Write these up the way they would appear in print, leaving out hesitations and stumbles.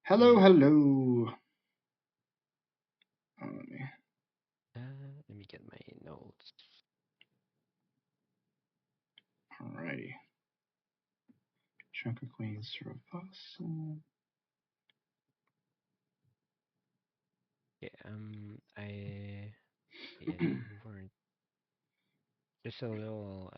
Hello, Yeah. hello. Let me- Let me get my notes. Alrighty. Chunker Queen Surabasa. Yeah. Yeah, we weren't just a little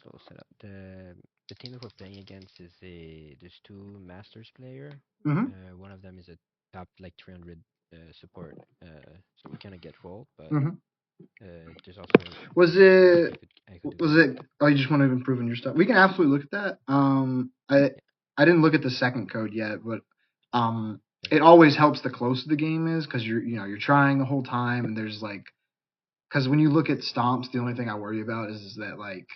slow setup. The team that we're playing against is there's two masters player. Mm-hmm. One of them is a top like 300 support. So we kind of get rolled, but Mm-hmm. there's also Was stuff it? I could do Was better. it? Oh, you just want to improve on your stuff. We can absolutely look at that. Yeah. I didn't look at the second code yet, but Yeah. it always helps the closer the game is because you're trying the whole time, and there's like because when you look at stomps, the only thing I worry about is that like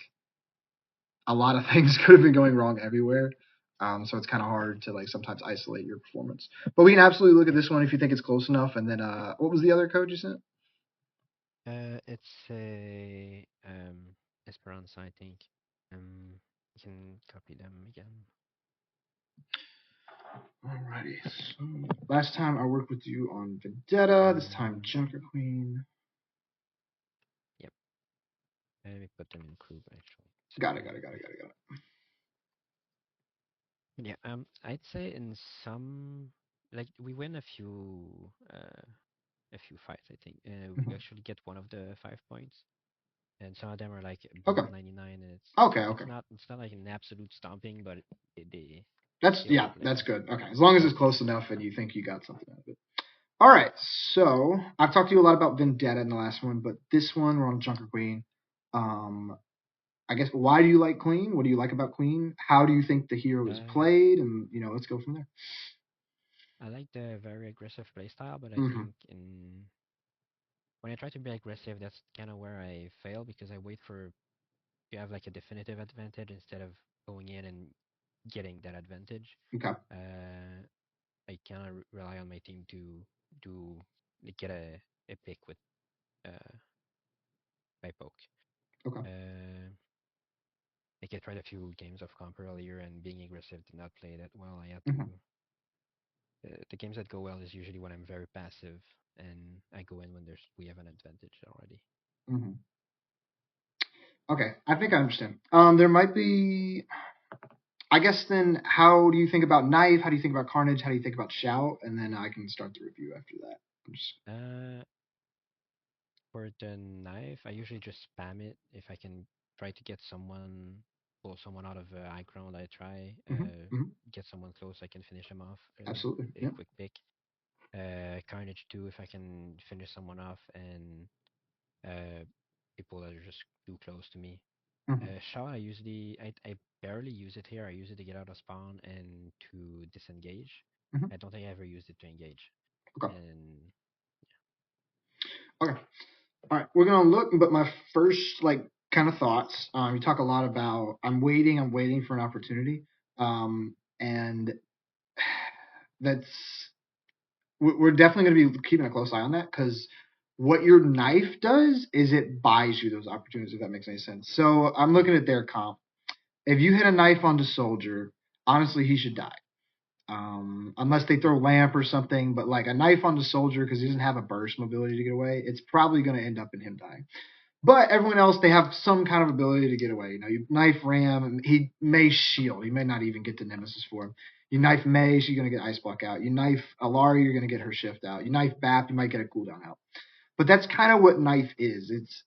a lot of things could have been going wrong everywhere. So it's kind of Yeah. hard to like sometimes isolate your performance. But we can absolutely look at Yeah. this one if you think it's close enough. And then what was the other code you sent? It's a Esperanza, I think. You can copy them again. Alrighty. So last time I worked with you on Vendetta. This time Uh, Junker Queen. yep. Let me put them in group actually. So Got it. Got it. Got it. Got it. Got yeah, I'd say in some like we win a few fights. I think it. we actually get one of the 5 points, and some of them are like Okay. below 99, and Okay. Okay. it's not like an absolute stomping, but That's they yeah. were like That's good. Okay. As long as it's roughly close the enough same. and you think you got something out of it. All right, so I've talked to you a lot about Vendetta in the last one, but this one we're on Junker Queen. Um, I guess why do you like Queen? What do you like about Queen? How do you think the hero is Uh, played? And let's go from there. I like the very aggressive playstyle, but I Mm-hmm. think in when I try to be aggressive, that's kind of where I fail because I wait for you have like a definitive advantage instead of going in and getting that advantage. Okay. Uh, I kind of rely on my team to do like, get a pick with uh, my poke. Okay. Like I tried a few games of comp earlier, and being aggressive did not play that well. I had to. Mm-hmm. The games that go well is usually when I'm very passive, and I go in when we have an advantage already. Mm-hmm. Okay, I think I understand. There might be. I guess then, how do you think about Knife? How do you think about Carnage? How do you think about Shout? And then I can start the review after that. Just, Uh, for the knife, I usually just spam it. If I can try to get someone, pull someone out of high ground, I try. mm-hmm. Mm-hmm. Get someone close, I can finish them off. Absolutely. A Yeah. quick pick. Carnage too, if I can finish someone off and uh, people that are just too close to me. Mm-hmm. Shaw, I barely use it here. I use it to get out of spawn and to disengage. Mm-hmm. I don't think I ever used it to engage. Okay. And Okay. All right, we're gonna look, but my first like kind of thoughts. We talk a lot about I'm waiting for an opportunity, and that's we're definitely gonna be keeping a close eye on that because what your knife does is it buys you those opportunities. If that makes any sense. So I'm yeah, looking at their comp. If you hit a knife onto soldier, honestly, he should die. Unless they throw lamp or something, but like a knife on the soldier because he doesn't have a burst mobility to get away, it's probably going to end up in him dying. But everyone else, they have some kind of ability to get away. You knife Ram, he may shield. He may not even get to Nemesis for him. You knife Mei, she's going to get Ice Block out. You knife Alari, you're going to get her shift out. You knife Bap, you might get a cooldown out. But that's kind of what knife is. It's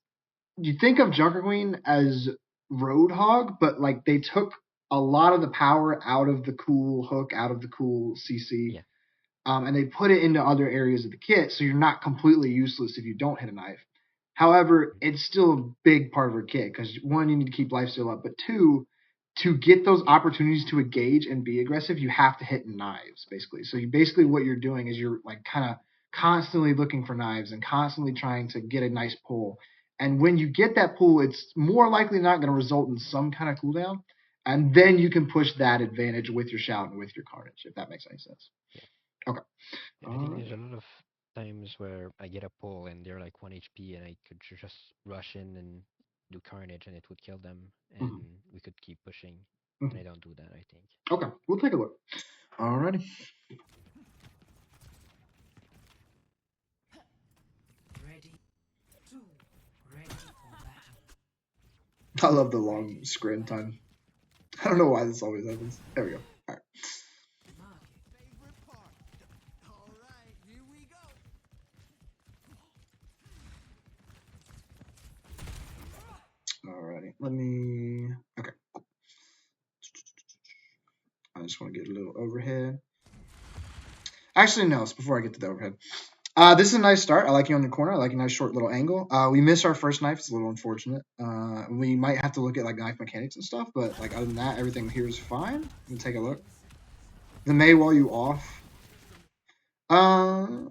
you think of Junker Queen as Roadhog, but like they took a lot of the power out of the cool hook, out of the cool CC, yeah, and they put it into other areas of the kit, so you're not completely useless if you don't hit a knife. However, mhm, it's still a big part of her kit because one, you need to keep lifesteal up, but two, to get those opportunities to engage and be aggressive, you have to hit knives basically. So you basically yeah, what you're doing is you're like kind of constantly looking for knives and constantly trying to get a nice pull. And when you get that pull, it's more likely not going to result in some kind of cooldown. And then you can push that advantage with your shout and with your carnage, if that makes any sense. yeah. Okay. Yeah, I All think there's right. a lot of times where I get a pull and they're like 1 HP and I could just rush in and do carnage and it would kill them and Mm-hmm. we could keep pushing. and I don't do that. I think. Okay, we'll take a look. Alrighty. I love the long screen time. I don't know why this always happens. There we go. All right. Alrighty. Let me. Okay. I just want to get a little overhead. Actually, no. It's before I get to the overhead. This is a nice start. I like you on the corner. I like a nice short little angle. We missed our first knife. It's a little unfortunate. We might have to look at like knife mechanics and stuff, but like other than that, everything here is fine. Let me take a look. The May wall you off.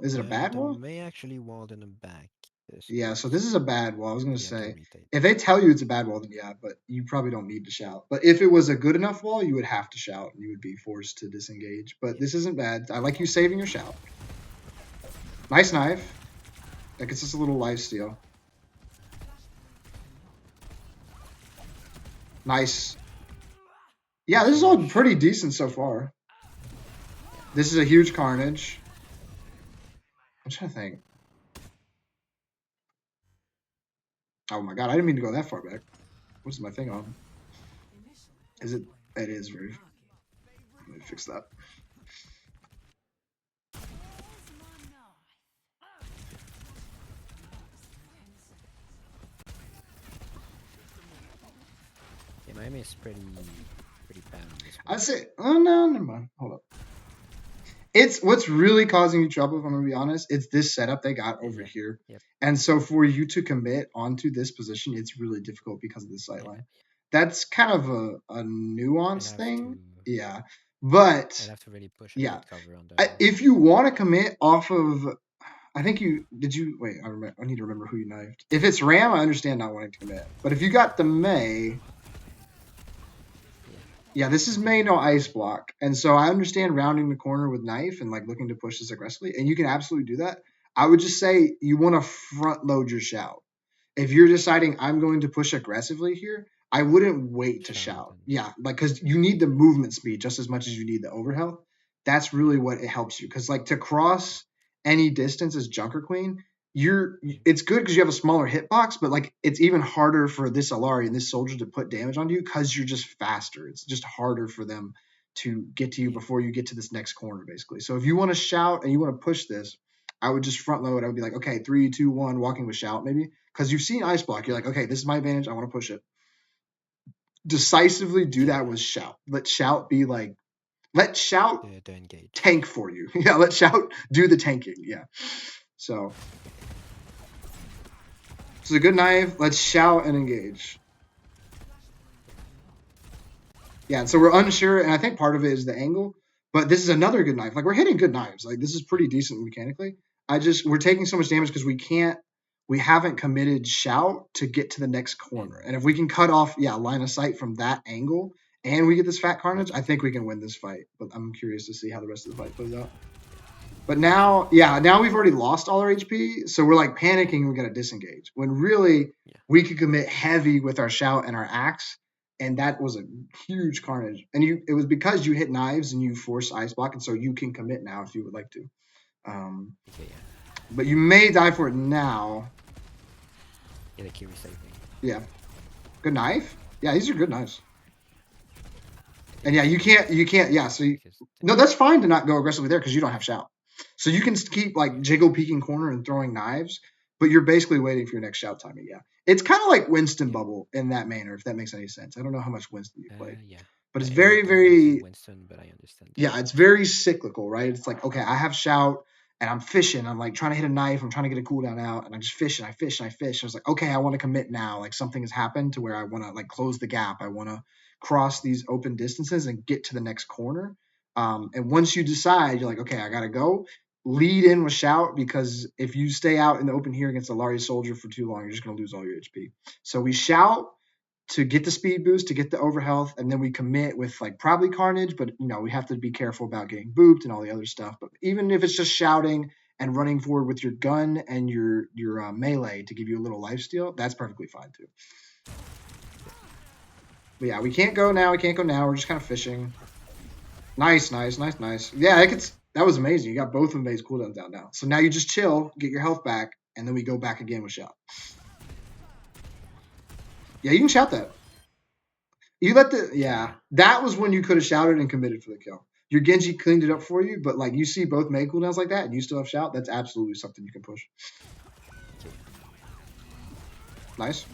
Is it a bad The wall? May actually walled in the back. This Yeah, so this piece, is a bad wall. I was gonna but you have to say retake. if they tell you it's a bad wall, then yeah, but you probably don't need to shout. But if it was a good enough wall, you would have to shout. You would be forced to disengage. But Yeah. this isn't bad. I like you saving your shout. Nice knife. That gets us a little life steal. Nice. Yeah, Not this so is all much. pretty decent so far. This is a huge carnage. I'm trying to think. Oh my god, I didn't mean to go that far back. What's my thing on? Is it? It is very. Let me fix that. Yeah, Miami is pretty bad on this I one. say, oh no, never mind. Hold up. It's what's really causing you trouble, if I'm gonna be honest. It's this setup they got over Yeah. here. Yep. And so for you to commit onto this position, it's really difficult because of the sight Yeah. line. That's kind of a I'd nuance have thing. to. Yeah. But I'd have to really push and yeah. get cover on the. If you want to commit off of I think you did you wait, I need to remember who you knifed. If it's Ram, I understand not wanting to commit. But if you got the May, Yeah. yeah, this is May no ice block. And so I understand rounding the corner with knife and like looking to push this aggressively. And you can absolutely do that. I would just say you want to front load your shout. If you're deciding I'm going to push aggressively here, I wouldn't wait to Shout shout. and. Yeah, like because you need the movement speed just as much as you need the overhealth. That's really what it helps you. Because like to cross any distance as Junker Queen, Mm, it's good because you have a smaller hitbox, but like it's even harder for this Alari and this soldier to put damage on you because you're just faster. It's just harder for them to get to you yeah. before you get to this next corner, basically. So if you want to shout and you want to push this, I would just front load. I would be like, okay, 3, 2, 1, walking with shout, maybe. Because you've seen ice block. You're Yeah. like, okay, this is my advantage. I want to push it. Decisively do Yeah. that with shout. Let shout be like, let shout The engage. tank for you. Yeah, let shout do the tanking. Yeah. So it's a good knife. Let's shout and engage. Yeah, so we're unsure, and I think part of it is the angle. But this is another good knife. Like we're hitting good knives. Like this is Yeah. pretty decent mechanically. We're taking so much damage because we haven't committed shout to get to the next corner. And And if we can cut off, yeah, line of sight from that angle, and we get this fat carnage, I think retake. we can win this fight. But I'm curious to see how the rest of the fight plays out. But now, yeah, now we've already lost all our HP, so we're like panicking. We got to disengage when really Yeah. we could commit heavy with our shout and our axe, and that was a huge carnage. And it was because you hit knives and you force ice block, and so you can commit now if you would like to. Okay. Yeah. But you may die for it now. Yeah. The Kiri saved me. Yeah, good knife. Yeah, these are good knives. Yeah, And yeah, just you can't. Yeah, so because no, that's fine to not go aggressively there because you don't have shout. So you can keep like jiggle peeking corner and throwing knives, but you're basically waiting for your next shout timing. Yeah, it's kind of like Winston yeah. Bubble in that manner, if that makes any sense. I don't know how much Winston you played, Yeah. but it's I very, don't really play very Winston, but I understand the yeah, it's concept. very cyclical, right? It's like, okay, I have shout and I'm fishing. I'm like trying to hit a knife. I'm trying to get a cooldown out, and I just fish and I fish and I fish. I was like, okay, I want to commit now. Like something has happened to where I want to like close the gap. I want to cross these open distances and get to the next corner. And once you decide, you're like, okay, I gotta go. Lead in with shout because if you stay out in the open here against a Lari soldier for too long, you're just gonna lose all your HP. So we shout to get the speed boost, to get the overhealth, and then we commit with like probably carnage, but we have to be careful about getting booped and all the other stuff. But even if it's just shouting and running forward with your gun and your melee to give you a little life steal, that's perfectly fine too. But yeah, we can't go now. We can't go now. We're just kind of fishing. Nice, nice, nice, nice. Yeah, that was amazing. You got both of May's cooldowns down now. So now you just chill, get your health back, and then we go back again with shout. Yeah, you can shout that. You let the Okay. that was when you could have shouted and committed for the kill. Your Genji cleaned it up for you, but like you see both May cooldowns like that, and you still have shout. That's absolutely something you can push. Okay. Nice.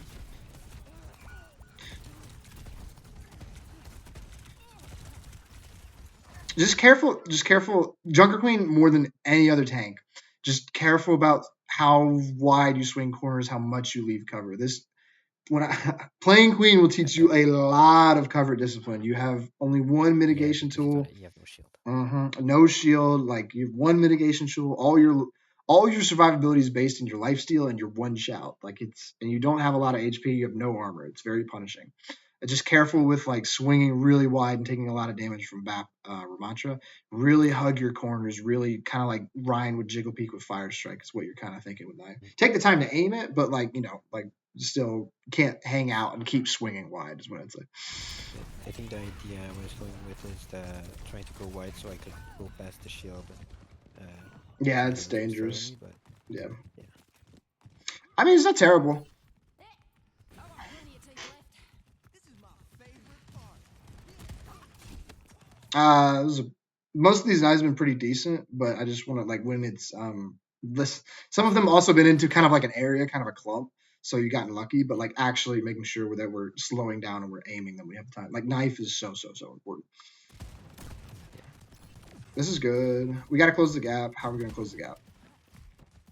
Just careful. Just careful. Junker Queen more than any other tank. Just careful about how wide you swing corners, how much you leave cover. This playing Queen will teach you a lot of cover discipline. You have only one Yeah, mitigation because tool. you have no shield. No shield. Like you have one mitigation tool. All your survivability is based in your lifesteal and your one shout. Like and you don't have a lot of HP. You have no armor. It's very punishing. Just careful with like swinging really wide and taking a lot of damage from Bap Ramantra. Really hug your corners. Really kind of like Ryan with Jiggle Peak with Fire Strike is what you're kind of thinking with knife. Take the time to aim it, but like still can't hang out and keep swinging wide is what I'd say. Yeah, I think the idea I was going with is trying to go wide so I could go past the shield, Yeah, so they it's don't destroy dangerous. me. But Yeah, yeah, I mean it's not terrible. This is most of these knives have been pretty decent, but I just want to like when it's this. Some of them also been into kind of like an area, kind of a clump. So you gotten lucky, but like actually making sure that we're slowing down and we're aiming that we have time. Like knife is so important. yeah, This is good. We got to close the gap. How are we gonna close the gap?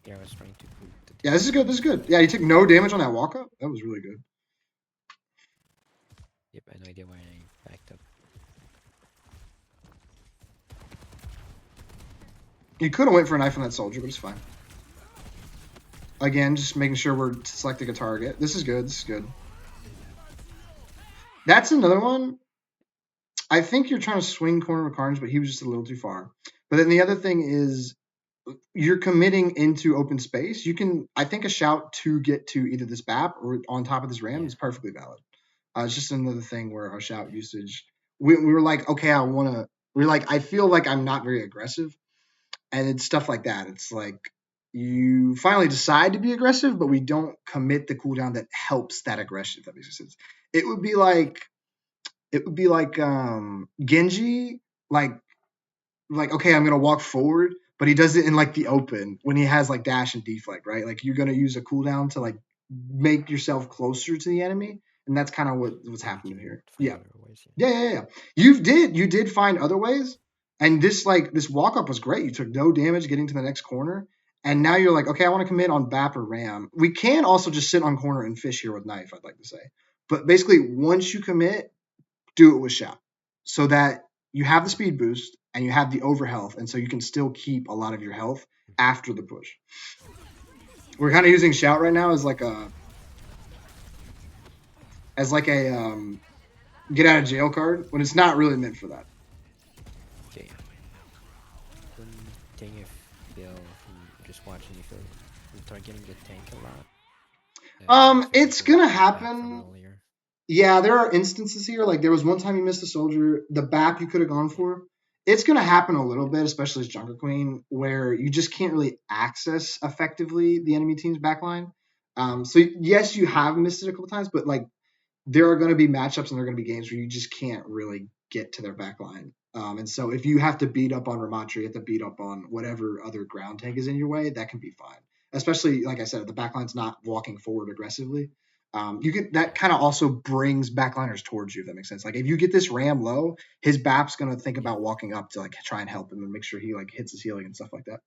yeah. I was trying to put the Yeah, this is distance. good. This is good. Yeah, you took no damage on that walk up. That was really good. Yep, I have no idea why I backed up. You could have went for a knife on that soldier, but it's fine. Again, just making sure we're selecting a target. This is good. This is good. That's another one. I think you're trying to swing corner with Carnage, but he was just a little too far. But then the other thing is you're committing into open space. You can, I think, a shout to get to either this BAP or on top of this ram Yeah, is perfectly valid. It's just another thing where our shout usage, we were like, okay, we're like, I feel like I'm not very aggressive. And it's stuff like that. It's like you finally decide to be aggressive, but we don't commit the cooldown that helps that aggression, if that makes sense. It would be like, Genji, like okay, I'm gonna walk forward, but he does it in like the open when he has like dash and deflect, right? Like you're gonna use a cooldown to like make yourself closer to the enemy, and that's kind of what's yeah. We happening can here. find Yeah, other ways. Yeah, yeah. You did find other ways, and this walk up was great. You took no damage getting to the next corner, and now you're like, okay, I want to commit on BAP or Ram. We can also just sit on corner and fish here with knife. I'd like to say, but basically, once you commit, do it with shout so that you have the speed boost and you have the over health, and so you can still keep a lot of your health after the push. We're kind of using shout right now as like a get out of jail card when it's not really meant for that. okay. One thing I feel from just watching, if you're targeting the tank a lot, so like It's your gonna feedback from happen. earlier. Yeah, there are instances here. Like there was one time you missed a soldier, the BAP you could have gone Yeah, for. It's gonna happen a little bit, especially as Junker Queen, where you just can't really access effectively the enemy team's backline. So yes, you have missed it a couple times, but like there are going to be matchups and there are going to be games where you just can't really get to their back line. And so if you have to beat up on Ramatri, you have to beat up on whatever other ground tank is in your way, that can be fine. Especially, like I said, if the backline's not walking forward aggressively. You get that yeah, kind of also brings backliners towards you, if that makes sense. Like if you get this ram low, his BAP's gonna think yeah, about walking up to like try and help him and make sure he like hits his healing and stuff like that.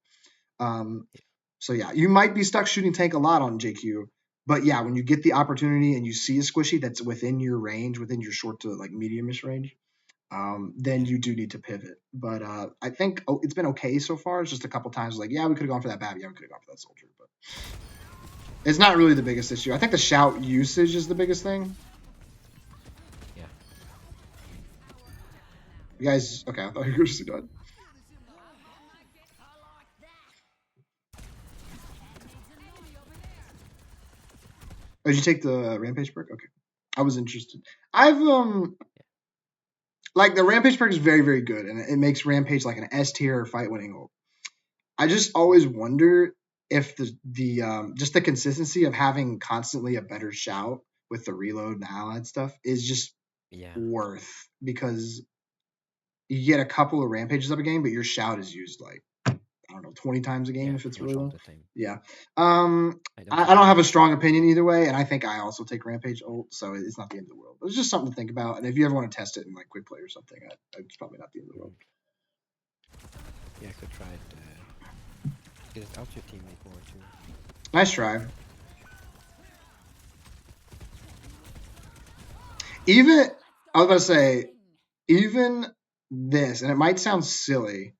Um, yeah, so yeah, you might be stuck shooting tank a lot on JQ, but yeah, when you get the opportunity and you see a squishy that's within your range, within your short to like mediumish range, then yeah, you do need to pivot. But I think it's been okay so far. It's just a couple times like, yeah, we could have gone for that BAB, yeah, we could have gone for that soldier, but it's not really the biggest issue. I think the shout usage is the biggest thing. yeah. You guys, okay, I thought you were just done. Oh, did you take the rampage perk? Okay. I was interested. I've like the Rampage perk is very very good, and it makes Rampage like an S tier fight winning ult. I just always wonder if the just the consistency of having constantly a better shout with the reload and allied stuff is just Yeah. worth, because you get a couple of rampages up a game, but your shout is used like I don't know 20 times a game Yeah, if it's pretty really much all low. the time. Yeah. I don't I use don't it have a much. strong opinion either way, and I think I also take rampage ult, so it's not the end of the world. It's just something to think about, and if you ever want to test it in like quick play or something, it's probably not the end of the world. Mm. Yeah, I could try it. Because it helps your teammate more too. Nice try. Even I was about to say, even this, and it might sound silly,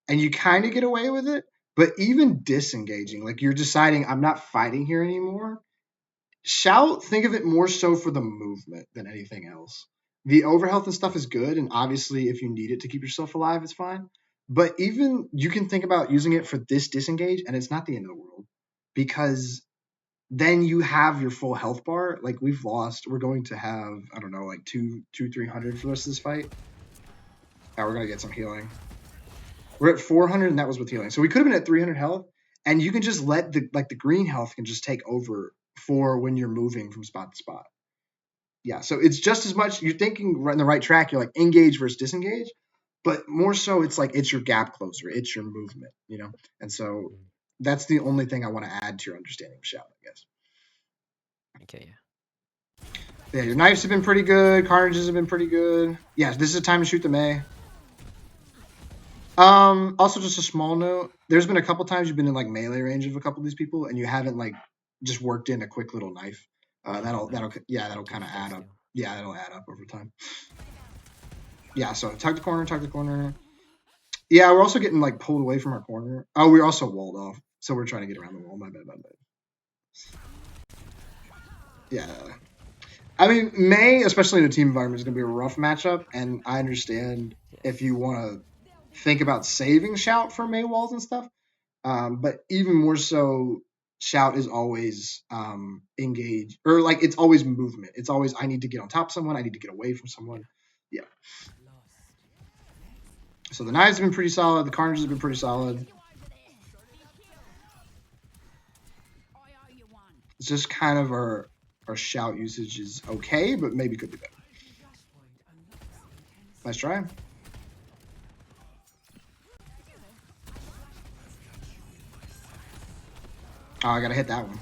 and you kind of get away with it, but even disengaging, like you're deciding I'm not fighting here anymore. Shout, think of it more so for the movement than anything else. The overhealth and stuff Yeah. is good, and obviously if you need it to keep yourself alive, it's fine. But even you can think about using it for this disengage, and it's not the end of the world, because then you have your full health bar. Like we've lost, we're going to have I don't know like 300 for the rest of this fight. Now we're gonna get some healing. We're at 400, and that was with healing. So we could have been at 300 health, and you can just let the green health can just take over for when you're moving from spot to spot. Yeah, so it's just as much you're thinking right in the right track. You're like engage versus disengage, but more so it's like it's your gap closer, it's your movement, And so Mm. that's the only thing I want to add to your understanding of shout, I guess. Okay, yeah. Yeah, your Just knives have been pretty good. yeah. Carnages have been pretty good. Yeah, this is a time to shoot the May. Also just a small note. There's been a couple times you've been in like melee range of a couple of these people, and you haven't like just worked in a quick little knife. Yeah, That'll knife. yeah, It that'll kind keeps of stay add up. still. Yeah, that'll add up over time. Yeah, so tug the corner, tug the corner. Yeah, we're also getting like pulled away from our corner. Oh, we're also walled off, so we're trying to get Yeah. around the wall. My bad, my bad. Yeah, I mean May, especially in a team environment, is going to be a rough matchup, and I understand if Yes. you want to think about saving shout for May walls and stuff. But even more so, shout is always engaged, or like it's always movement. It's always I need to get on top of someone. I need to get away from Yeah. someone. Yeah. So the knives have been pretty solid. The carnages have been pretty solid. It's just kind of our shout usage is okay, but maybe could be better. Nice try. Oh, I gotta hit that one.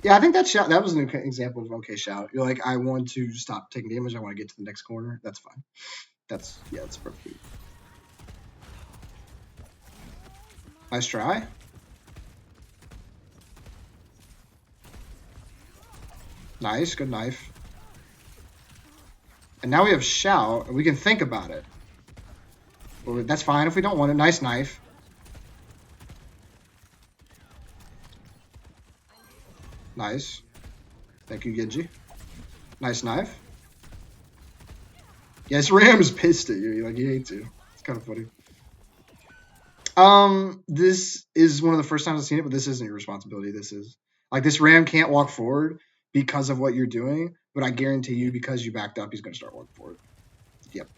Yeah, I think that was an example of okay shout. You're like, I want to stop taking damage. I want to get to the next corner. That's fine. That's perfect. Nice try. Nice, good knife. And now we have shout, and we can think about it. Well, that's fine if we don't want it. Nice knife. Nice. Thank you, Genji. Nice knife. Yes, Ram is pissed at you. Like he hates you. It's kind of funny. This is one of the first times I've seen it, but this isn't your responsibility. This is like this Ram can't walk forward because of what you're doing, but I guarantee you, Yeah. because you backed up, he's going to start walking forward. Yep.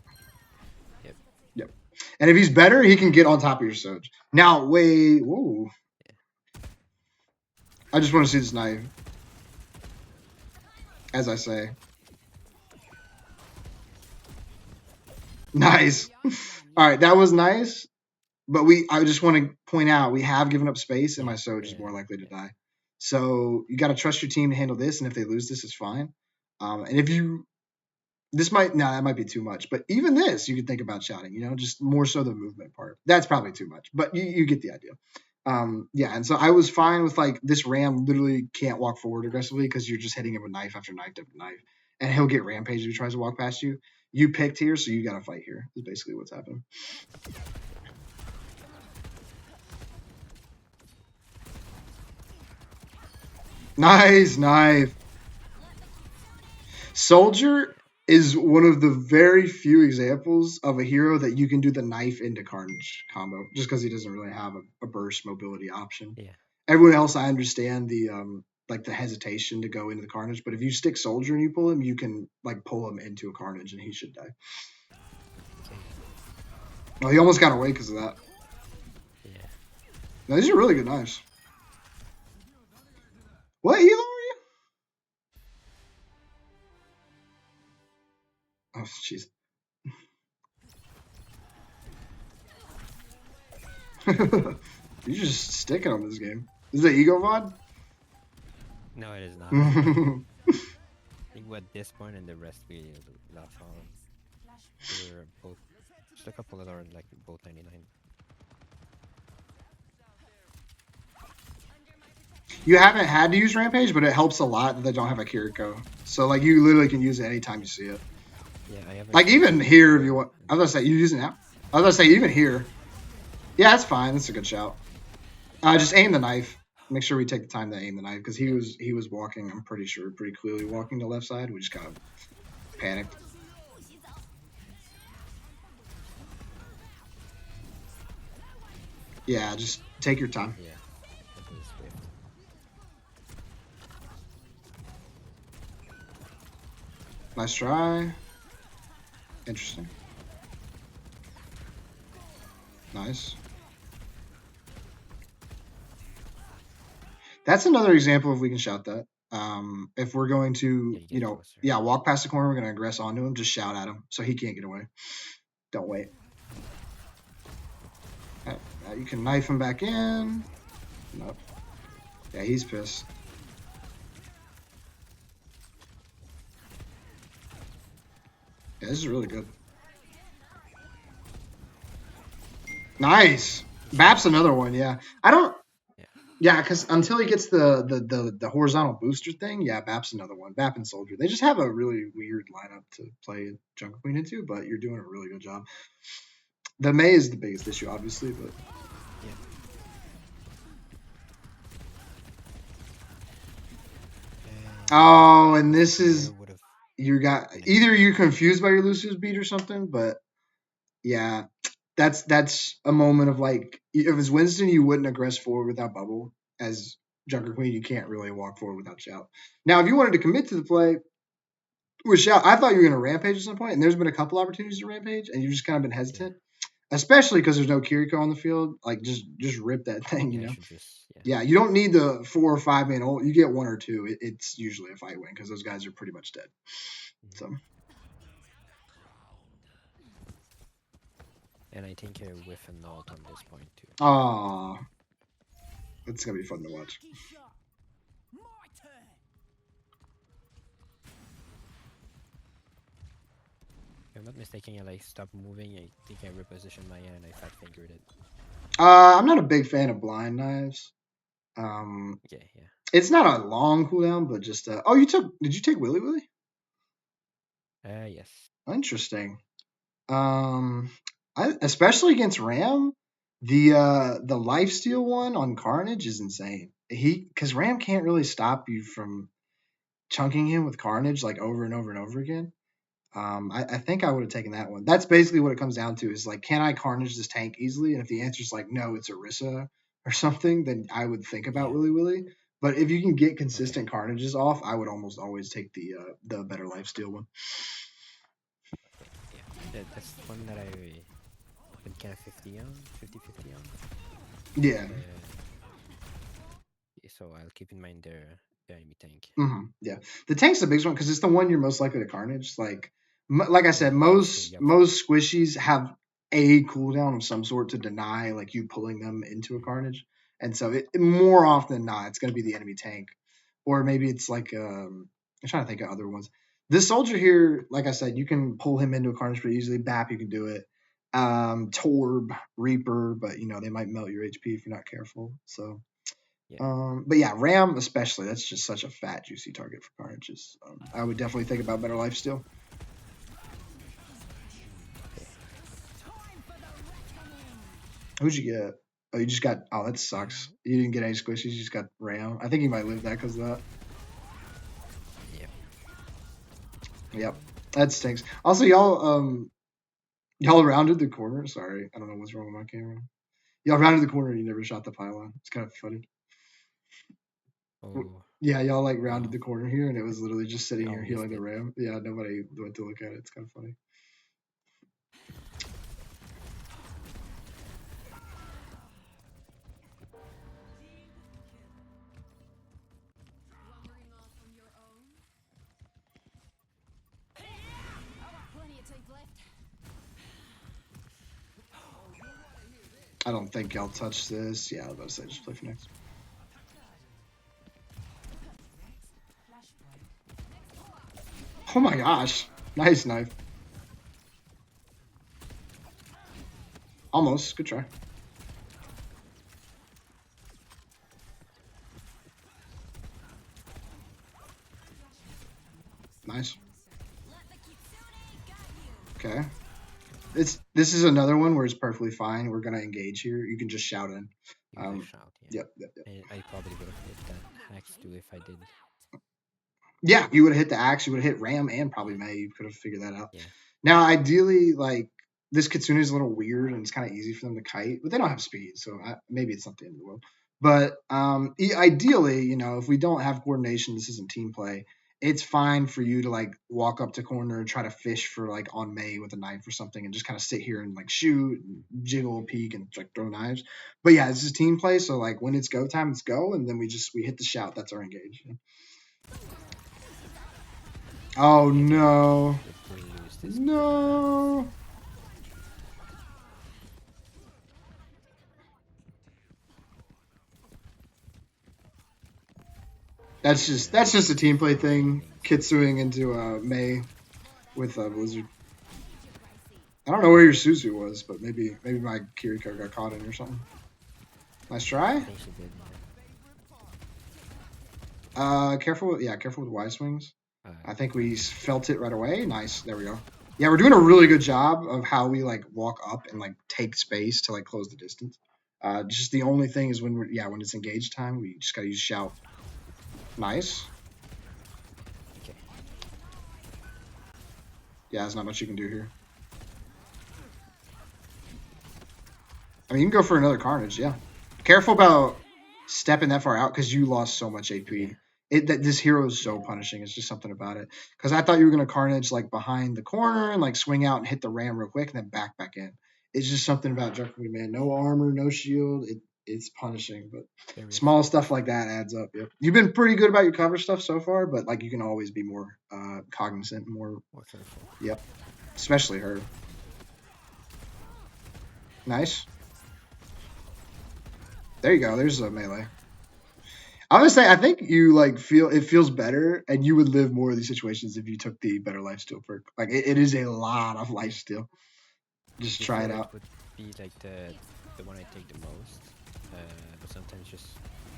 Yep. Yep. And if he's better, he can get on top of your Surge. Now, wait. Whoa. Yeah. I just want to see this knife, as I say. Nice. All right, that was nice. But I just want to point out we have given up space, and Yeah. my Surge is Yeah. more likely to Yeah. die. So you got to trust your team to handle this, and if they lose this, it's fine. And if you this might no, that might be too much. But even this, you could think about shouting. Just more so the movement part. That's probably too much, but you get the idea. Yeah, and so I was fine with like this Ram literally can't walk forward aggressively because you're just hitting him with knife after knife after knife, and he'll get rampage if he tries to walk past you. You picked here, so you got to fight here. Is basically what's happening. Nice knife. Soldier is one of the very few examples of a hero that you can do the knife into Carnage combo, just because he doesn't really have a burst mobility option. Yeah. Everyone else, I understand the like the hesitation to go into the Carnage. But if you stick Soldier and you pull him, you can like pull him into a Carnage and he should die. Okay. Oh, he almost got away because of that. Yeah. No, these are really good knives. What elo are you? Oh, jeez. You're just sticking on this game. Is it Ego VOD? No, it is not. I think at this point and the rest we lost all. They were both just a couple that are like both 99. You haven't had to use Rampage, but it helps a lot that they don't have a Kiriko. So like you literally can use it anytime you see it. Yeah, I have. Like even here, if you want, I was gonna say you use it now. I was gonna say even here. Yeah, that's fine. That's a good shout. Just aim the knife. Make sure we take the time to aim the knife because he was walking. I'm pretty sure, pretty clearly walking to left side. We just kind of panicked. Yeah, just take your time. Yeah, that was swift. Nice try. Interesting. Nice. That's another example if we can shout that. If we're going to, Yeah, you get closer. yeah, walk past the corner, we're going to aggress onto him, just shout at him so he can't get away. Don't wait. You can knife him back in. Nope. Yeah, he's pissed. Yeah, this is really good. Nice. Bap's another one, yeah. I don't. Yeah, because until he gets the horizontal booster thing, yeah, Bap's another one. Bap and Soldier. They just have a really weird lineup to play Jungle Queen into, but you're doing a really good job. The Mei is the biggest issue, obviously, but Yeah. oh, and this is would have. you got either you're confused by your Lucius beat or something, but yeah, that's a moment of like if it's Winston, you wouldn't aggress forward without bubble. As Junker Queen, you can't really walk forward without shout. Now, if you wanted to commit to the play with shout, I thought you were going to rampage at some point, and there's been a couple opportunities to rampage, and you've just kind of been hesitant, especially because there's no Kiriko on the field. Like just rip that thing, Yeah, you I know. should just. Yeah. Yeah, you don't need the 4 or 5 man ult. You get 1 or 2. It's usually a fight win because those guys are pretty much dead. So. And I think I whiff an ult on this point too. Ah, it's gonna be fun to watch. If I'm not mistaken, I like stopped moving. I think I repositioned my hand and I fat fingered it. I'm not a big fan of blind knives. Okay, yeah. It's not a long cooldown, but just oh, you took? Did you take Willy Willy? Yes. Interesting. Especially against Ram, the lifesteal one on Carnage is insane. Because Ram can't really stop you from chunking him with Carnage like over and over and over again. I think I would have taken that one. That's basically what it comes down to is like, can I Carnage this tank easily? And if the answer is like, no, it's Orisa or something, then I would think about Yeah. Willy Willy. But if you can get consistent Okay. Carnages off, I would almost always take the better lifesteal one. Okay. Yeah. That's one that I been kind of 50 on, 50-50 on. Yeah. So I'll keep in mind the enemy tank. Yeah, the tank's the biggest one because it's the one you're most likely to Carnage. Like I said, Yeah, he's pretty upfront. most squishies have a cooldown of some sort to deny like you pulling them into a Carnage, and so more often than not, it's going to be the enemy tank, or maybe it's like I'm trying to think of other ones. This soldier here, like I said, you can pull him into a Carnage pretty easily. Bap, you can do it. Torb, Reaper, but they might melt your HP if you're not careful. So Yeah. but yeah, Ram especially. That's just such a fat, juicy target for Carnages. I would definitely think about better life still. Who'd you get? Oh, you just got. Oh, that sucks. You didn't get any squishies. You just got Ram. I think you might live that because of that. Yep. Yep, that stinks. Also, y'all rounded the corner. Sorry, I don't know what's wrong with my camera. Y'all rounded the corner and you never shot the pylon. It's kind of funny. Oh. Yeah, y'all like rounded the corner here, and it was literally just We sitting all here missed healing the it. ram. Yeah, nobody went to look at it. It's kind of funny. I don't think I'll touch this. Yeah, I was about to say just play for next. Oh my gosh. Nice knife. Almost. Good try. Nice. Okay. This is another one where it's perfectly fine. We're gonna engage here. You can just shout in. You can just shout, yeah. Yep. I probably would have hit that axe too if I did. Yeah, you would have hit the axe. You would have hit Ram and probably May. You could have figured that out. Yeah. Now, ideally, like this Kitsune is a little weird and it's kind of easy for them to kite, but they don't have speed, so maybe it's not the end of the world. But ideally, if we don't have coordination, this isn't team play. It's fine for you to like walk up to corner and try to fish for like on May with a knife or something, and just kind of sit here and like shoot, and jiggle, peek, and like throw knives. But yeah, this is team play, so like when it's go time, it's go, and then we hit the shout. That's our engage. Oh no. If we lose this. No. That's just a team play thing. Kitsuing into May with a Blizzard. I don't know where your Suzu was, but maybe my Kiriko got caught in or something. Nice try. I think she did. Careful with wide swings. Alright. I think we felt it right away. Nice. There we go. Yeah, we're doing a really good job of how we like walk up and like take space to like close the distance. Just the only thing is when when it's engage time, we just gotta use shout. Nice. Okay. Yeah, there's not much you can do here. I mean, you can go for another Carnage, yeah. Careful about stepping that far out because you lost so much AP. Yeah. This hero is so punishing. It's just something about it. Because I thought you were gonna Carnage like behind the corner and like swing out and hit the ram real quick and then back in. It's just something about Junkerman, man. No armor, no shield. It's punishing, but Very small effective. stuff like that adds up. Yep. You've been pretty good about your cover stuff so far, but like you can always be more cognizant, more. More careful. Yep. Especially her. Nice. There you go. There's a melee. I would say I think you like feel it feels better, and you would live more of these situations if you took the better lifesteal perk. Like it is a lot of lifesteal. Just try it Before out. would be like the one I take the most, but sometimes just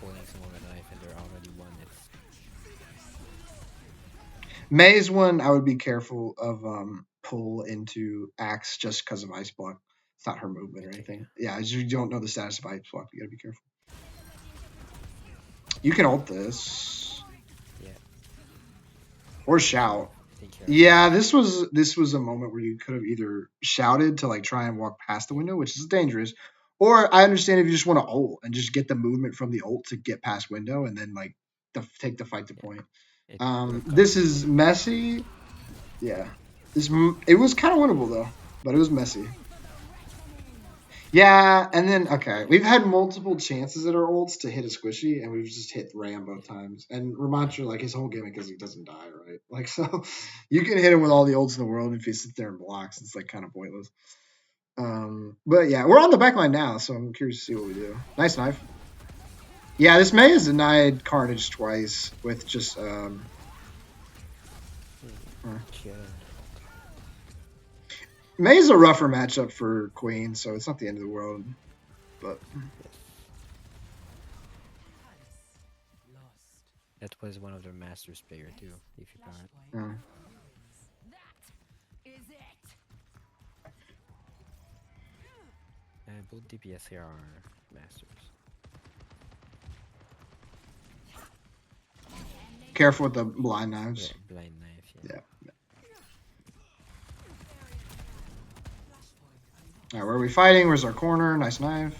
pulling someone with a knife and they're already one. It's May's one I would be careful of pull into axe just because of ice block. It's not her movement or okay. anything. Yeah, you don't know the status of ice block. You gotta be careful. You can ult this. Yeah. Or shout. Take care. Yeah, this was a moment where you could have either shouted to like try and walk past the window, which is dangerous, or I understand if you just want to ult and just get the movement from the ult to get past window and then like take the fight to Yeah. point. It would have This cost is me. messy. Yeah, it was kind of winnable though, but it was messy. Yeah, and then okay, we've had multiple chances at our ults to hit a squishy, and we've just hit Ram both times. And Ramantra, like his whole gimmick is he doesn't die, right? Like so, you can hit him with all the ults in the world, and if he sits there and blocks, it's like kind of pointless. But yeah, we're on the back line now, so I'm curious to see what we do. Nice knife. Yeah, this May has denied Carnage twice with just Yeah. May's a rougher matchup for Queen, so it's not the end of the world. But That was one of their masters player too, if you got it. Both DPS here are masters. careful with the blind knives. Yeah, blind knife. Yeah. All right, where are we fighting? Where's our corner? Nice knife.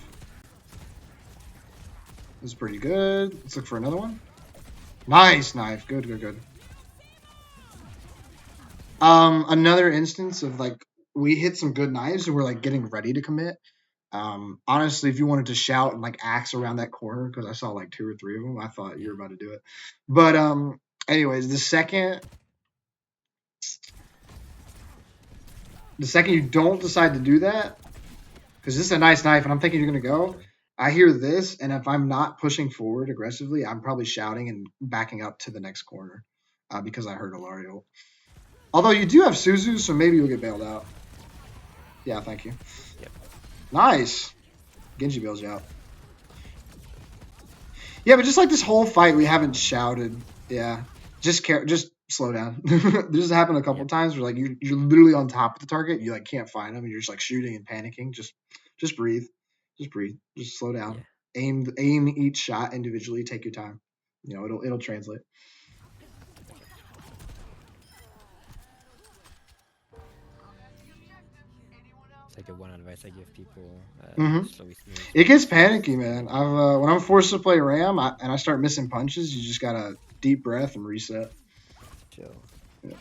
This is pretty good. Let's look for another one. Nice knife. Good, good, good. Another instance of like we hit some good knives and we're like getting ready to commit. Honestly, if you wanted to shout and like axe around that corner, because I saw like two or three of them, I thought you Yeah. were about to do it. But anyways, the second you don't decide to do that, because this is a nice knife, and I'm thinking you're gonna go. Mhm. I hear this, and if I'm not pushing forward aggressively, I'm probably shouting and backing up to the next corner, because I heard Ilario. Although you do have Suzu, so maybe you'll get bailed out. Yeah, thank you. Yep. Nice. Genji bails you out. Yeah, but just like this whole fight, we haven't Shouting. shouted. Yeah, just slow down. This has happened a couple Yep. times where like you're literally on top of the target, you like can't find them, and you're just like shooting and panicking. Just breathe, just breathe, just slow Yeah. down. Aim each shot individually. Take your time. You know it'll translate. Okay. It's like the one advice I give people: Hmm. slow is smooth, It smooth gets is fast. panicky, man. I've when I'm forced to play Ram and I start missing punches, you just gotta deep breath and reset. Chill. Yeah.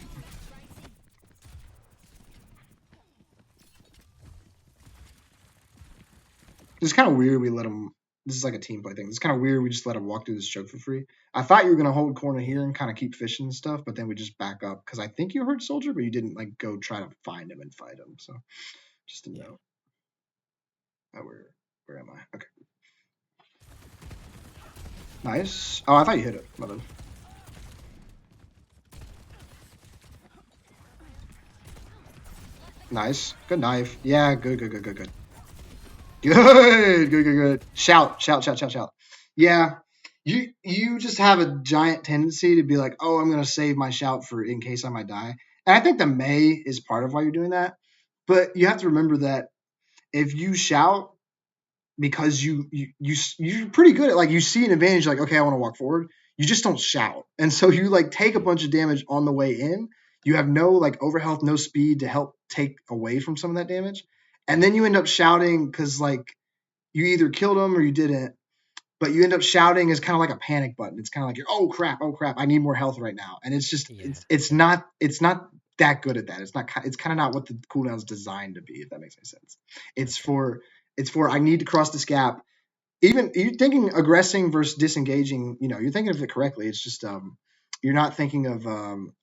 It's kind of weird we let him. This is like a team play thing. It's kind of weird we just let him walk through this choke for free. I thought you were gonna hold corner Yeah. here and kind of keep fishing and stuff, but then we just back up because I think you heard Soldier, but you didn't like go try to find him and fight him. So just a Yeah. note. Where am I? Okay, nice. Oh, I thought you hit it. My bad. Nice, good knife. Yeah, good, good, good, good, good. Good, good, good, good. Shout, shout, shout, shout, shout. Yeah, you just have a giant tendency to be like, oh, I'm gonna save my shout for in case I might die. And I think the May is part of why you're doing that. But you have to remember that if you shout because you're pretty good at like you see an advantage, like okay, I want to walk forward. You just don't shout, and so you like take a Mm. bunch of damage on the way in. You have no like overhealth, no speed to help take away from some of that damage, and then you end up shouting because like you either killed him or you didn't, but you end up shouting as kind of like a panic button. It's kind of like you're oh crap, I need more health right now, and it's just Yeah. it's not that good at that. It's kind of not what the cooldown is designed to be. If that makes any sense, it's Okay. for it's for I need to cross this gap. Even you're thinking aggressing versus disengaging. You know, you're thinking of it correctly. It's just you're not thinking of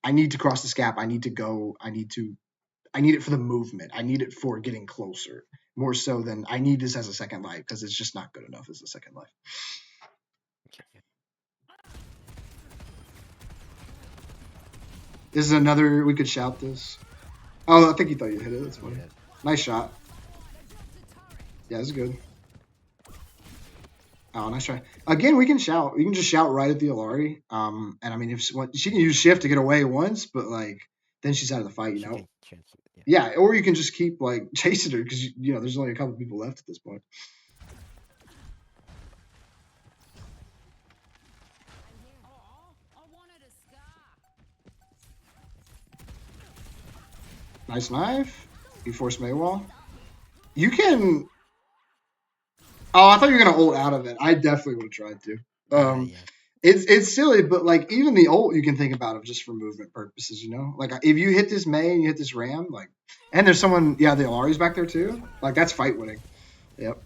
I need to cross this gap. I need to go. I need it for the movement. I need it for getting closer more so than I need this as a second life because it's just not good enough as a second life. Okay. Yeah. This is another. We could shout this. Oh, I think you thought you hit it. That's funny. Yeah. Nice shot. Yeah, that's good. Oh, nice try. Again, we can shout. We can just shout right at the Alari. And I mean, if she can use shift to get away once, but like then she's out of the fight. You She know. can chance it. Yeah. Yeah, or you can just keep like chasing her because you know there's only a couple people left at this point. Nice knife. You force Maywall. You can. Oh, I thought you were gonna ult out of it. I definitely would have tried to. Um, Yeah. it's silly, but like even the ult you can think about it just for movement purposes. You know, like if you hit this May and you hit this Ram, like, and there's someone, yeah, the Alari's back there too. Like that's fight winning. Yep.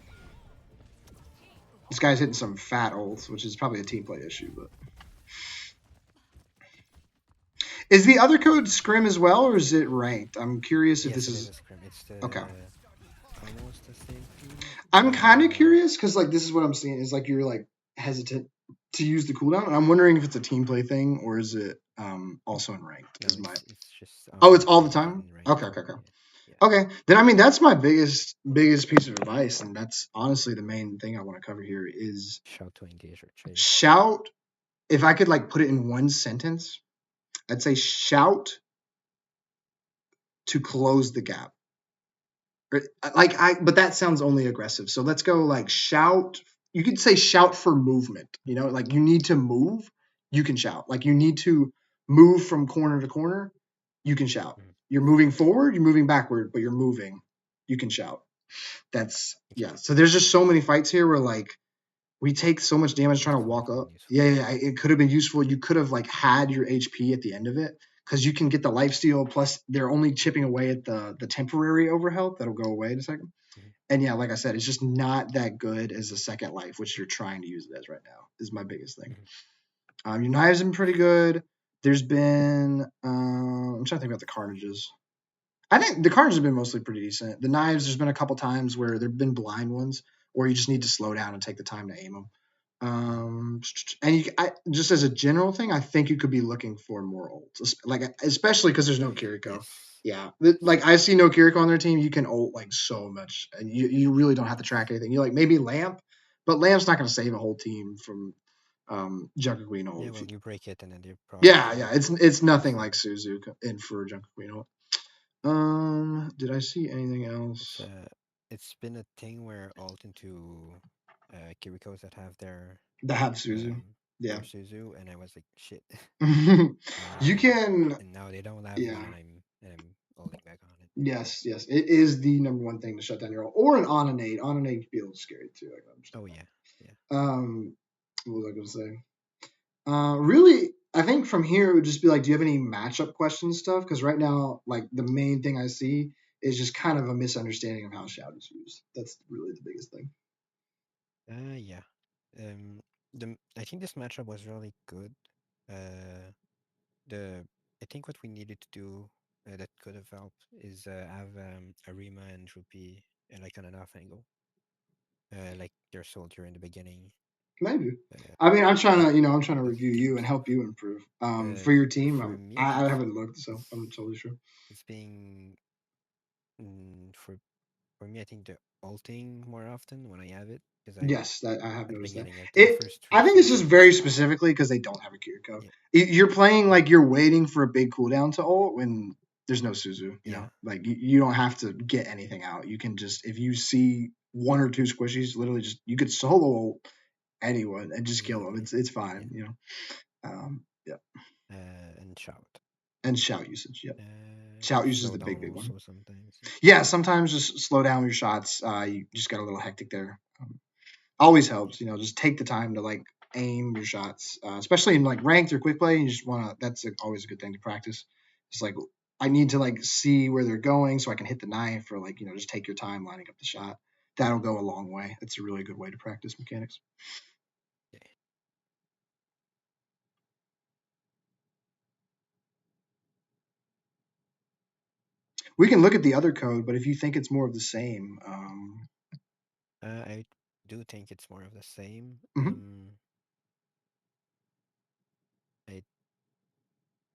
This guy's hitting some fat ults, which is probably a team play issue. But is the other code scrim as well, or is it ranked? I'm curious if this Yes, it is is a scrim. It's okay. almost the same thing. I'm kind of curious because like this is what I'm seeing is like you're like hesitant to use the cooldown, and I'm wondering if it's a team play thing or is it also in ranked? No, Is my it's just oh, it's all the in time. ranked. Okay, okay, okay. Yeah. Yeah. Okay, then I mean that's my biggest piece of advice, and that's honestly the main thing I want to cover here is Shout to engage or chase. shout. If I could like put it in one sentence, I'd say shout to close the gap. Like but that sounds only aggressive. So let's go like shout. You could say shout for movement. You know, like you need to move, you can shout. Like you need to move from corner to corner, you can shout. Mm. You're moving forward, you're moving backward, but you're moving, you can shout. That's Okay. yeah. So there's just so many fights here where like we take so much damage That trying to could walk have been up. useful. Yeah, it could have been useful. You could have like had your HP at the end of it because you can get the life steal. Plus, they're only chipping away at the temporary overhealth that'll go away in a second. Hmm. And yeah, like I said, it's just not that good as a second life, which you're trying to use it as right now. Is my biggest thing. Hmm. Your knives have been pretty good. There's been I'm trying to think about the carnages. I think the carnages have been mostly pretty decent. The knives, there's been a couple times where there've been blind ones, where you just need to slow down and take the time to aim them. Hmm. And just as a general thing, I think you could be looking for more ults, like especially because there's no Kiriko. Yes. Yeah, Yes. like I see no Kiriko on their team. You can ult like so much, and you really don't have to track anything. You like maybe Lamp, but Lamp's not going to save a whole team from Junker Queen Yeah. ult. Well, you break it and then they probably Yeah, kill it's the nothing like same. Suzu in for Junker Queen ult. Did I see anything It's else it's been a thing where alt into Kirikos that have that have Suzu? um Yeah, their Suzu, and I was like, shit. you can. And now they don't have Yeah, one, and I'm holding back on it. yes, it is the number one thing to shut down your ult, or an Ononade. Ononade can be a little scary too. I can understand Oh yeah, yeah. that. What was I going to say? Really, I think from here it would just be like, do you have any matchup questions stuff? Because right now, like the main thing I see is just kind of a misunderstanding of how shout is used. That's really the biggest thing. Yeah. Um, I think this matchup was really good. Uh, the I think what we needed to do that could have helped is have Arima and Drupi like on an off angle, like their soldier in the beginning, Maybe. uh, I mean, like I'm trying to a review few you and games. help you improve. Uh, For your team, for me, I think I haven't looked, so it's I'm totally sure. it's being for me. I think the ulting more often when I have it because I Yes, that I have at the noticed that. beginning I think the It. first three I think it's four just games very I was specifically because they don't have a Kiriko. yeah You're playing yeah like you're waiting for a big cooldown to ult when there's no Suzu. yeah Like you don't have to get anything out. You can just if you see one or two squishies, literally just you could solo ult anyone and just kill them. exactly It's yeah fine. Yeah. and shout. And shout usage. Yep. Shout usage is Slow the down big one. also sometimes. Yeah. Yeah, sometimes just slow down your shots. You just got a little hectic there. Always Yeah. helps. Just take the time to like aim your shots, especially in like ranked or quick play. You just want to. That's always a good thing to practice. It's like I need to like see where they're going so I can hit the knife, or like just take your time lining up the shot. That'll go a long way. It's a really good way to practice mechanics. Okay. We can look at the other code, but if you think it's more of the same, I do think it's more of the same. mhm. I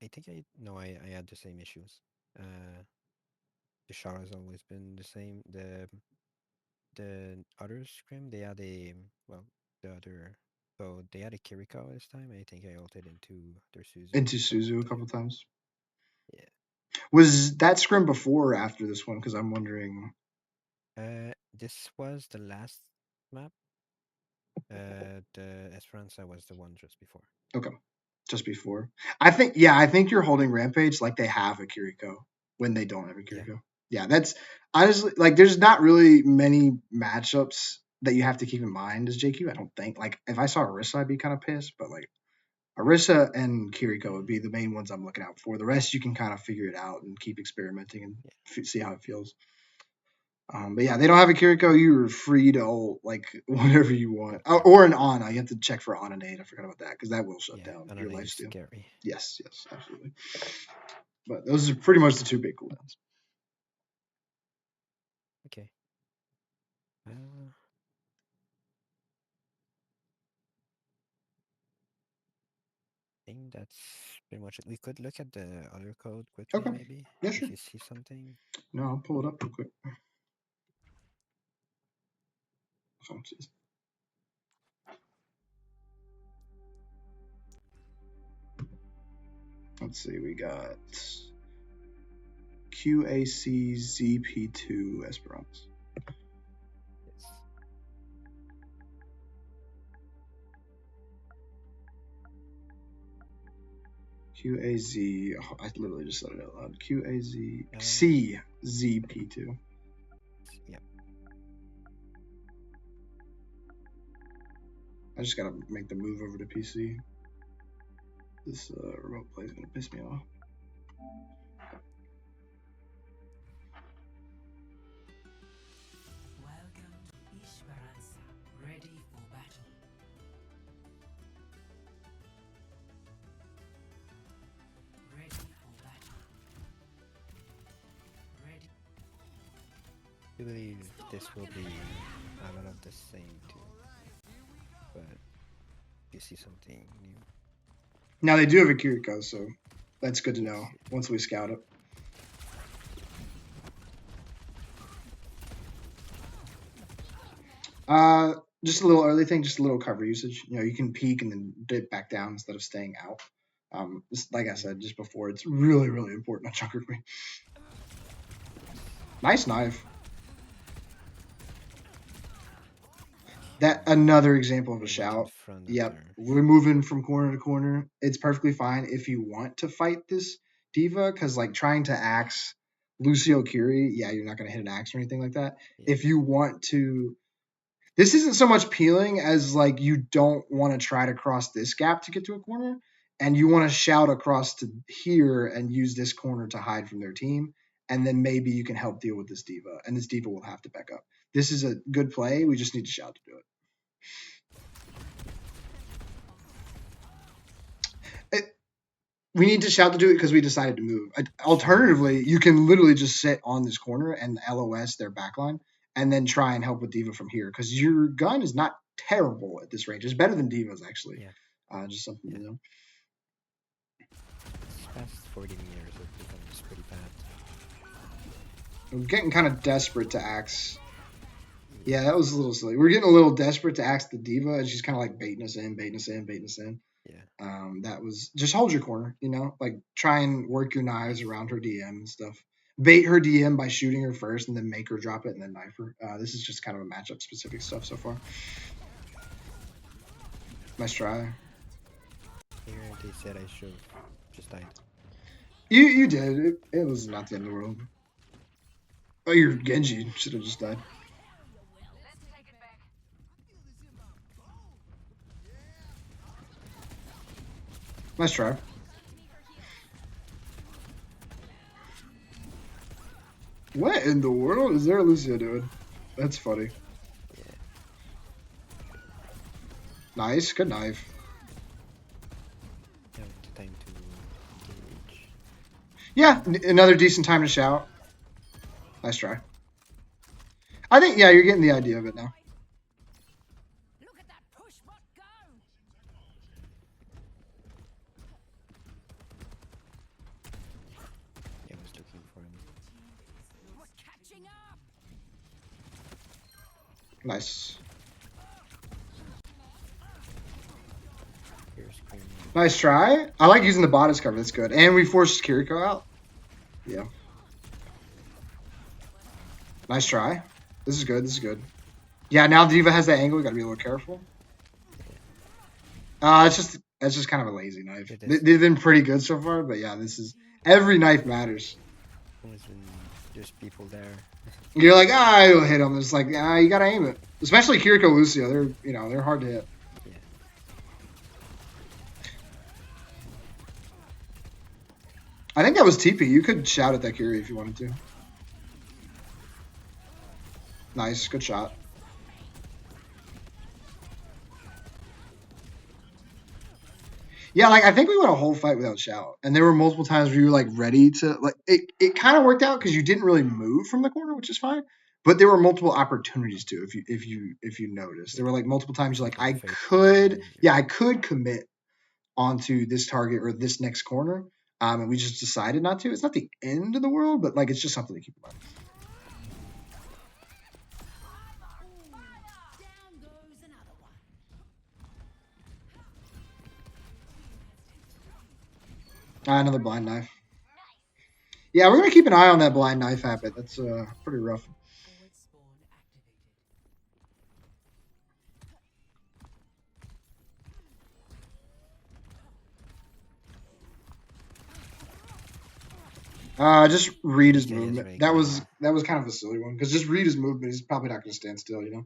I think I no I had the same issues. The shot has always been the same. The other scrim they had a well the other so they had a Kiriko this time. I think I ulted into their Suzu Into a couple Suzu a of couple times. times. Yeah. Was that scrim before or after this one? Because I'm wondering. This was the last map. The Esperanza was the one just before. Okay, just before. I think you're holding Rampage like they have a Kiriko when they don't have a Yeah. Kiriko. Yeah, that's honestly like there's not really many matchups that you have to keep in mind as JQ. I don't think. Like if I saw Orisa, I'd be kind of pissed, but like Orisa and Kiriko would Mm, be the main ones I'm looking out for. The rest you can kind of figure it out and keep experimenting and yeah. see how it feels. But yeah, they don't have a Kiriko. You're free to ult like whatever you want, Yeah. or an Ana. You have to check for Ananade. I forgot about that because that will shut Yeah. down your Anonade is lifesteal. scary. Yes, absolutely. But those are pretty much the two big cooldowns. Okay. Uh, I think that's pretty much it. We could look at the other code quickly, Okay, maybe, yeah, if sure. you see something. No, I'll pull it up real quick. Oh, let's see. We got QACZP2 Esperance. Yes. QAZ. Oh, I literally just said it out loud. Uh, QAZCZP2. yeah. I just gotta make the move over to PC. This remote play is gonna piss me off. I believe this will be a lot of the same too, but you see something new. Now they do have a Kiriko, so that's good to know Yes. once we scout it. Just a little early thing, just a little cover usage. You know, you can peek and then dip back down instead of staying out. Just like I said just before, it's really, really important on Junker Queen. Nice knife. That another example of a Right in shout. front of Yep, there. we're moving from corner to corner. It's perfectly fine if you want to fight this diva, because like trying to axe Lucio Kiri, yeah, you're not gonna hit an axe or anything like that. Yeah. If you want to, this isn't so much peeling as like you don't want to try to cross this gap to get to a corner, and you want to shout across to here and use this corner to hide from their team, and then maybe you can help deal with this diva, and this diva will have to back up. This is a good play. We just need to shout to do it. We need to shout to do it because we decided to move. Alternatively, you can literally just sit on this corner and LOS their backline and then try and help with Diva from here because your gun is not terrible at this range. It's better than Diva's actually. Yeah. Just something Yeah. you know. It's past 40 meters of the gun is pretty bad. We're getting kind of desperate to axe. Yeah, that was a little silly. We're getting a little desperate to axe the Diva, and she's kind of like baiting us in, baiting us in, baiting us in. Yeah. That was just hold your corner, you know, like try and work your knives around her DM and stuff. Bait her DM by shooting her first and then make her drop it and then knife her. This is just kind of a matchup specific stuff so far. Nice try. Here they said I should just died. You did. It was not the end of the world. Oh, your Genji should have just died. Nice try. What in the world is there Lucio doing? That's funny. Yeah. Nice, good knife. Have the time to engage. Yeah, another decent time to shout. Nice try. I think, yeah, you're getting the idea of it now. Yeah, I was looking for him. Nice. Here's screaming. Nice try. I like using the bot as cover. That's good. And we forced Kiriko out. Yeah. Nice try. This is good. This is good. Yeah, now Diva has that angle. We gotta be a little careful. That's just kind of a lazy knife. They've been pretty good so far, but yeah, this is every knife matters. Always when there's people there. You're like, it'll hit them. It's like, you gotta aim it. Especially Kiriko Lucio. They're hard to hit. Yeah. I think that was TP. You could shout at that Kiri if you wanted to. Nice, good shot. Yeah, like I think we went a whole fight without shout, and there were multiple times where you were like ready to like it. It kind of worked out because you didn't really move from the corner, which is fine. But there were multiple opportunities to, if you noticed, there were like multiple times you're like, I could commit onto this target or this next corner, and we just decided not to. It's not the end of the world, but like it's just something to keep in mind. Another blind knife. Yeah, we're gonna keep an eye on that blind knife habit. That's pretty rough. Just read his movement. That was kind of a silly one because just read his movement. He's probably not gonna stand still, you know.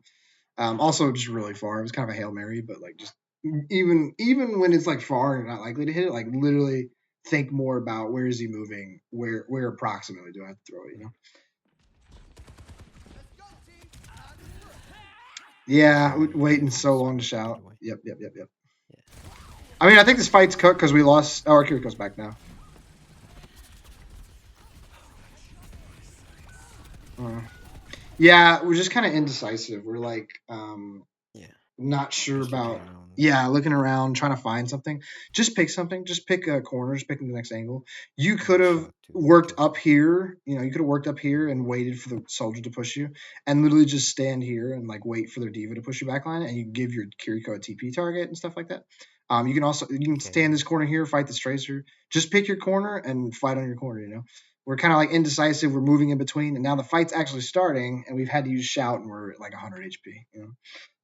Also, just really far. It was kind of a Hail Mary, but like just even when it's like far and you're not likely to hit it, like literally think more about where is he moving, where approximately do I have to throw it, you know? Yeah, Very waiting careful so this long to fight, by shout. the way. Yep. Yeah. I mean, I think this fight's cooked because we lost. Oh, our Kiriko's back now. Uh, yeah, we're just kind of indecisive. We're like, Yeah. not sure Just looking about. around. Yeah, looking around, trying to find something. Just pick something. Just pick a corner. Just pick the next angle. You And could the have shot to worked kill up him. here. You know, you could have worked up here and waited for the soldier to push you, and literally just stand here and like wait for their diva to push you back line, and you give your Kiriko a TP target and stuff like that. You can Okay, stand yeah. this corner here, fight this tracer. Just pick your corner and fight on your corner. You know, we're kind of like indecisive. We're moving in between, and now the fight's actually starting, and we've had to use shout, and we're at like 100 HP. You know,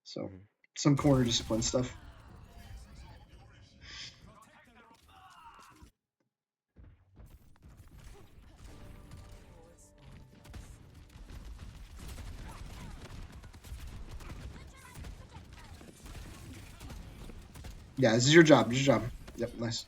so Mm-hmm. some corner discipline stuff. Yeah, this is your job. This is your job. Yep, nice.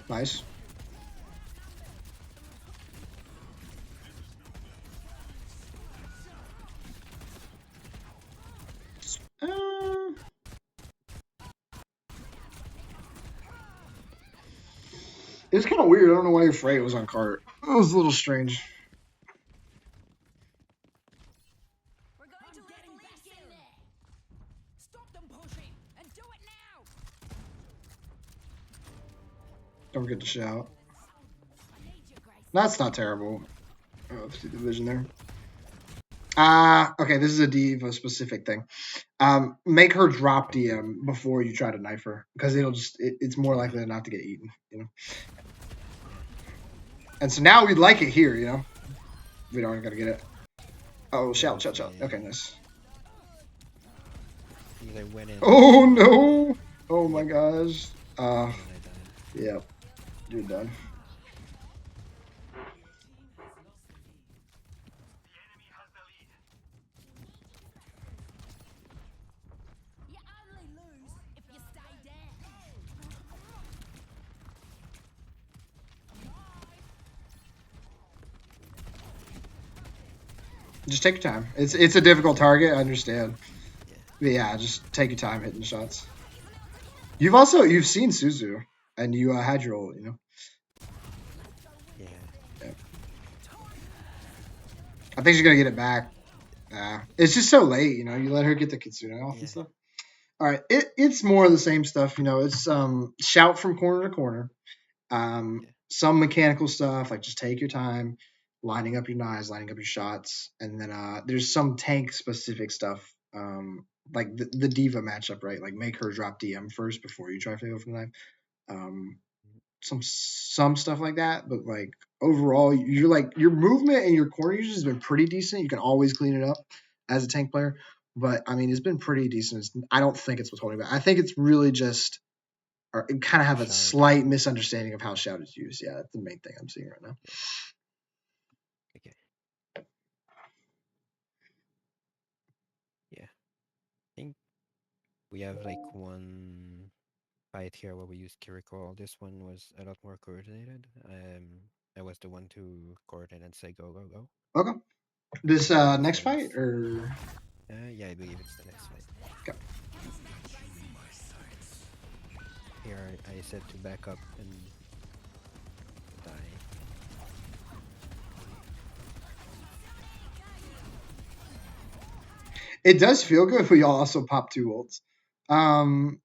Nice. Uh, it's kind of weird. I don't know why your freight was on cart. It was a little strange. We're going to release him. Stop them pushing and do it now. Don't forget to shout. I need you, Grace. That's not terrible. Oh, let's see the vision there. Okay, this is a diva specific thing. Make her drop DM before you try to knife her because it's more Okay, yeah. likely not to get eaten, you know. Yeah. And so now we'd like it here, you know. We don't gotta get it. Oh, shout. Okay, Okay. nice. I think they went in. Oh no! Oh my Yep. gosh. And I died. Yep. You're done. You only lose if you stay down. Just take your time. It's And it's a I difficult died. target. I understand. Yeah. But yeah, just take your time hitting the shots. You've seen Suzu, and you had your ult. You know. Yeah. Yeah. I think she's gonna get it back. It's just so late. You know, you let her get the kitsune off and Yeah. stuff. All right, it's more of the same stuff. You know, it's shout from corner to corner. Yeah. Some mechanical stuff like just take your time, lining up your knives, lining up your shots, and then there's some tank specific stuff. Like the diva matchup, right? Like make her drop DM first before you try to go for the knife. Um, some stuff like that, but like overall, you're like your movement and your corner usage has been pretty decent. You can always clean it up as a tank player, but I mean, it's been pretty decent. I don't think it's what's holding back. I think it's really just or kind of have a Shout. slight misunderstanding of how shout is used. Yeah, that's the main thing I'm seeing right now. Yeah. Okay. Yeah. I think we have like one fight here where we use Kiriko. This one was a lot more coordinated. I was the one to coordinate and say go go go. Okay, this So next it was. fight or Yeah, I believe it's the next fight. okay. Here I said to back up and die. It does feel good if we also pop two ults. Um,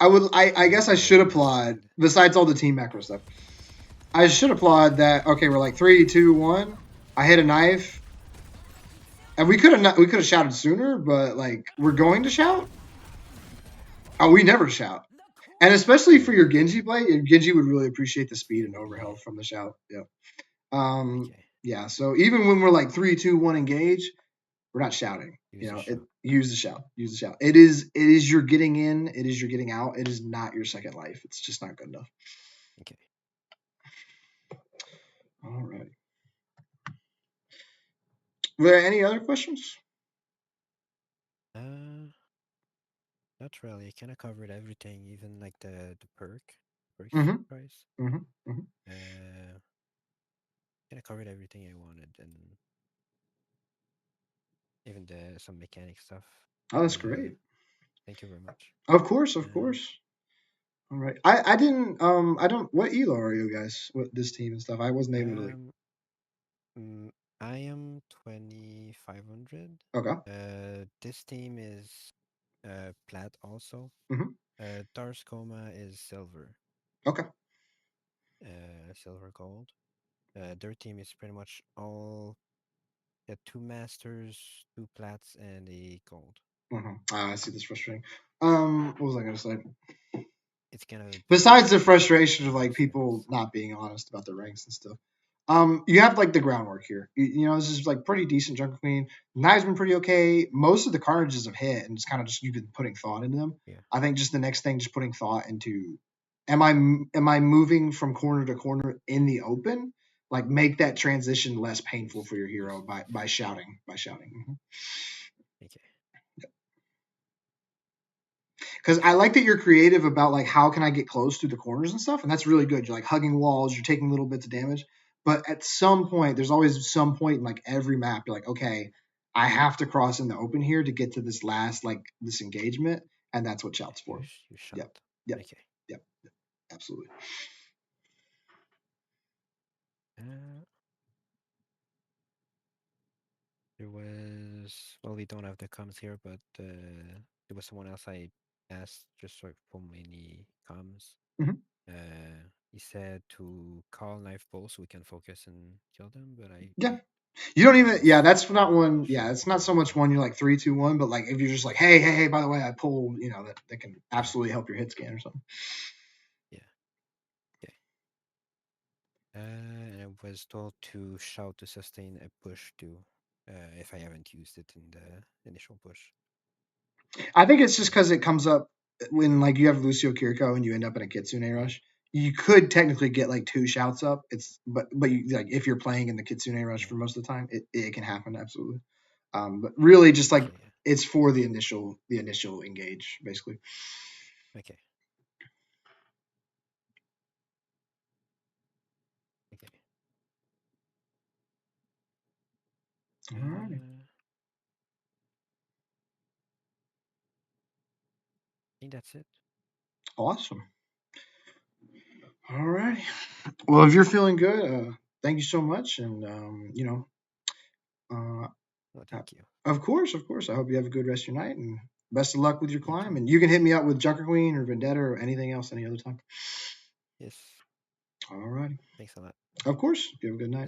I Yeah, guess I should very very applaud. sad. Besides all the team macro stuff, I should applaud that. Okay, we're like 3, 2, 1. I hit a knife, and we could have shouted sooner, but like we're going to shout. Oh, we never shout. And especially for Yeah. your Genji play, Genji would really appreciate the speed and Yeah. overhealth from the shout. Yeah. Um, Okay. yeah. So even when we're like 3, 2, 1, engage, We're not shouting. Use a shout. Use the shout. Use the shout. It is your getting in. It is your getting out. It is not your second life. It's just not good enough. Okay. All right. Were there any other questions? Not really. I kind of covered everything, even like the perks Mm-hmm. price. Mm-hmm. Mm-hmm. Kind of covered everything I wanted, and even some mechanic stuff. Oh, that's great. Thank you very much. Of course, of course. All right. I didn't I don't what elo are you guys? What this team and stuff? I wasn't able to I am 2500. Okay. This team is Plat also. Mm-hmm. Coma is silver. Okay. Silver gold. Their team is pretty much all 2 masters, 2 plats, and a gold. Mm-hmm. I see this frustrating. What was I gonna say? It's kind of Besides the frustration of like people not being honest about their ranks and stuff. You have like the groundwork here. This is like pretty decent Jungle Queen. Knives been pretty okay. Most of the carnages have hit, and it's kind of just you've been putting thought into them. Yeah. I think just the next thing, just putting thought into, am I moving from corner to corner in the open? Like make that transition less painful for your hero by shouting. Mm-hmm. Okay. Because I like that you're creative about like how can I get close to the corners and stuff, and that's really good. You're like hugging walls, you're taking little bits of damage, but at some point, there's always some point in like every map, you're like, okay, I have to cross in the open here to get to this last like this engagement, and that's what shouts for. You shout. Yep. Yep. Okay. Yep. Absolutely. There was we don't have the comms here, but there was someone else I asked just for many comms. Mm-hmm. He said to call knife bowl so we can focus and kill them, but yeah. You don't even that's not one it's not so much yeah. one you're like 3-2-1, but like if you're just like hey by the way I pulled that can absolutely help your hit scan or something. Yeah. Okay. And I was told to shout to sustain a push too, if I haven't used it in the initial push. I think it's just because it comes up when like you have Lucio Kiriko and you end up in a Kitsune rush. You could technically get like 2 shouts up. But you, like if you're playing in the Kitsune rush for most of the time, it can happen absolutely. But really just like it's for the initial engage basically. Okay. All right. I think that's it. Awesome. All right. Well, if you're feeling good, thank you so much, and thank you. Of course. I hope you have a good rest of your night, and best of luck with your climb. And you can hit me up with Junker Queen or Vendetta or anything else any other time. Yes. All right. Thanks a lot. Of course. You have a good night.